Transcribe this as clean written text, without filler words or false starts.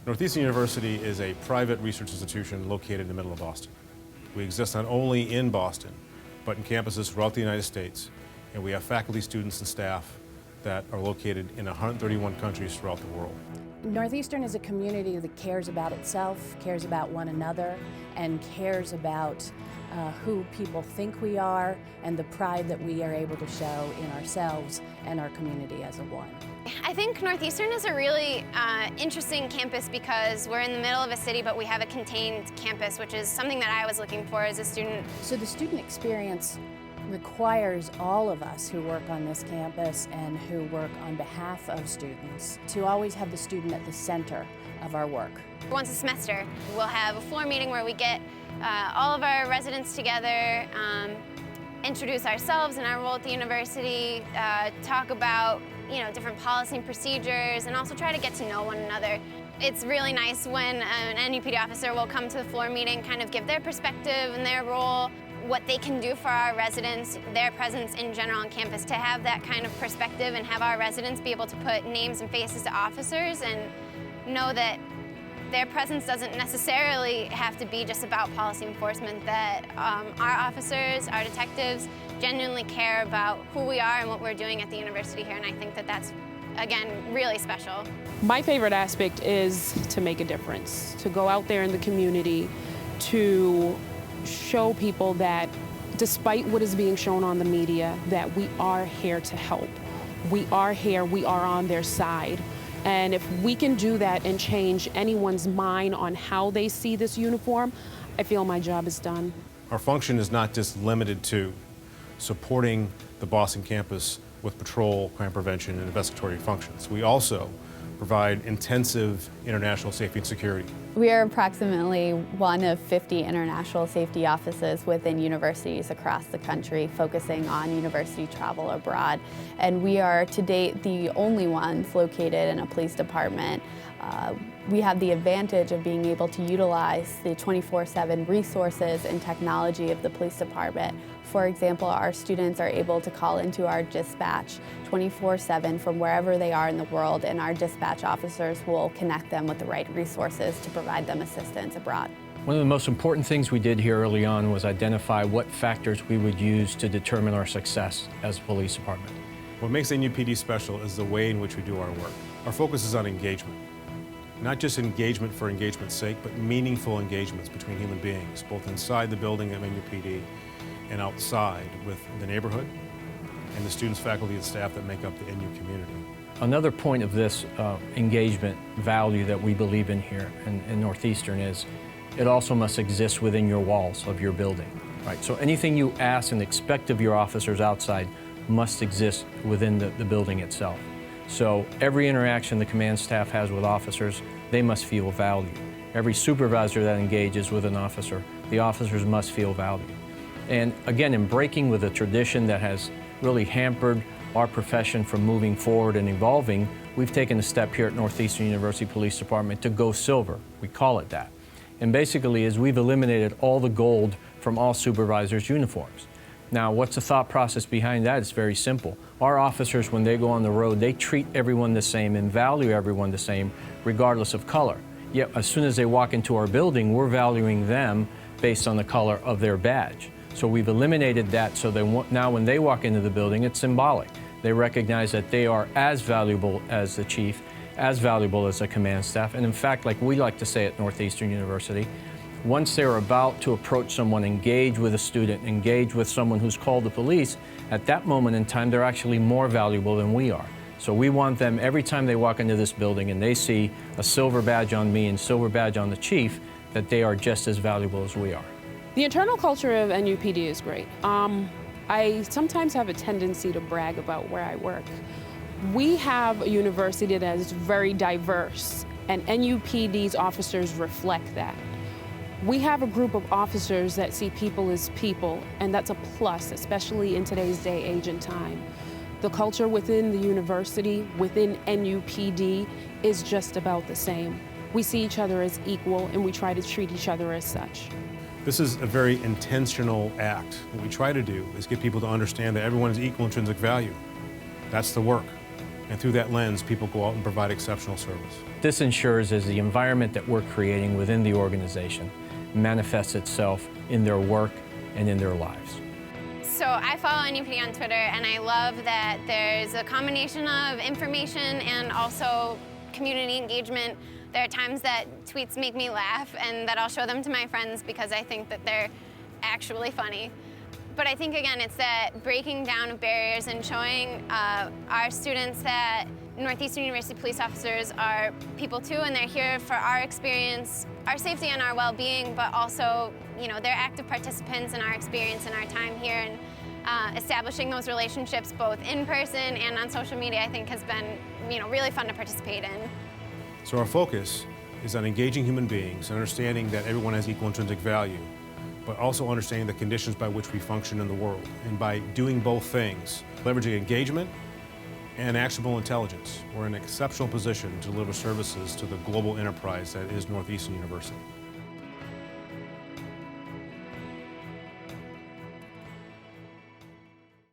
Northeastern University is a private research institution located in the middle of Boston. We exist not only in Boston, but in campuses throughout the United States, and we have faculty, students, and staff that are located in 131 countries throughout the world. Northeastern is a community that cares about itself, cares about one another, and cares about who people think we are and the pride that we are able to show in ourselves and our community as a one. I think Northeastern is a really interesting campus because we're in the middle of a city, but we have a contained campus, which is something that I was looking for as a student. So the student experience requires all of us who work on this campus and who work on behalf of students to always have the student at the center of our work. Once a semester, we'll have a floor meeting where we get all of our residents together, introduce ourselves and our role at the university, talk about different policy and procedures, and also try to get to know one another. It's really nice when an NUPD officer will come to the floor meeting, kind of give their perspective and their role, what they can do for our residents, their presence in general on campus, to have that kind of perspective and have our residents be able to put names and faces to officers and know that their presence doesn't necessarily have to be just about policy enforcement, that our officers, our detectives, genuinely care about who we are and what we're doing at the university here, and I think that that's, again, really special. My favorite aspect is to make a difference, to go out there in the community, to show people that despite what is being shown on the media, that we are here to help. We are here, we are on their side. And if we can do that and change anyone's mind on how they see this uniform, I feel my job is done. Our function is not just limited to supporting the Boston campus with patrol, crime prevention, and investigatory functions. We also provide intensive international safety and security. We are approximately one of 50 international safety offices within universities across the country focusing on university travel abroad. And we are to date the only ones located in a police department. We have the advantage of being able to utilize the 24/7 resources and technology of the police department. For example, our students are able to call into our dispatch 24/7 from wherever they are in the world, and our dispatch officers will connect them with the right resources to provide them assistance abroad. One of the most important things we did here early on was identify what factors we would use to determine our success as a police department. What makes NUPD special is the way in which we do our work. Our focus is on engagement. Not just engagement for engagement's sake, but meaningful engagements between human beings, both inside the building at NUPD and outside with the neighborhood and the students, faculty, and staff that make up the NU community. Another point of this engagement value that we believe in here in Northeastern is it also must exist within your walls of your building, right? So anything you ask and expect of your officers outside must exist within the building itself. So every interaction the command staff has with officers, they must feel valued. Every supervisor that engages with an officer, the officers must feel valued. And again, in breaking with a tradition that has really hampered our profession from moving forward and evolving, we've taken a step here at Northeastern University Police Department to go silver. We call it that. And basically is we've eliminated all the gold from all supervisors' uniforms. Now, what's the thought process behind that? It's very simple. Our officers, when they go on the road, they treat everyone the same and value everyone the same, regardless of color. Yet, as soon as they walk into our building, we're valuing them based on the color of their badge. So we've eliminated that so that now when they walk into the building, it's symbolic. They recognize that they are as valuable as the chief, as valuable as the command staff. And in fact, like we like to say at Northeastern University, once they're about to approach someone, engage with a student, engage with someone who's called the police, at that moment in time, they're actually more valuable than we are. So we want them, every time they walk into this building and they see a silver badge on me and silver badge on the chief, that they are just as valuable as we are. The internal culture of NUPD is great. I sometimes have a tendency to brag about where I work. We have a university that is very diverse, and NUPD's officers reflect that. We have a group of officers that see people as people, and that's a plus, especially in today's day, age, and time. The culture within the university, within NUPD, is just about the same. We see each other as equal, and we try to treat each other as such. This is a very intentional act. What we try to do is get people to understand that everyone is equal intrinsic value. That's the work. And through that lens, people go out and provide exceptional service. This ensures as the environment that we're creating within the organization manifests itself in their work and in their lives. So I follow NUPD on Twitter, and I love that there's a combination of information and also community engagement. There are times that tweets make me laugh and that I'll show them to my friends because I think that they're actually funny. But I think, again, it's that breaking down of barriers and showing our students that Northeastern University police officers are people too, and they're here for our experience, our safety and our well-being, but also, you know, they're active participants in our experience and our time here. And establishing those relationships both in person and on social media, I think, has been, you know, really fun to participate in. So our focus is on engaging human beings and understanding that everyone has equal intrinsic value, but also understanding the conditions by which we function in the world. And by doing both things, leveraging engagement and actionable intelligence, we're in an exceptional position to deliver services to the global enterprise that is Northeastern University.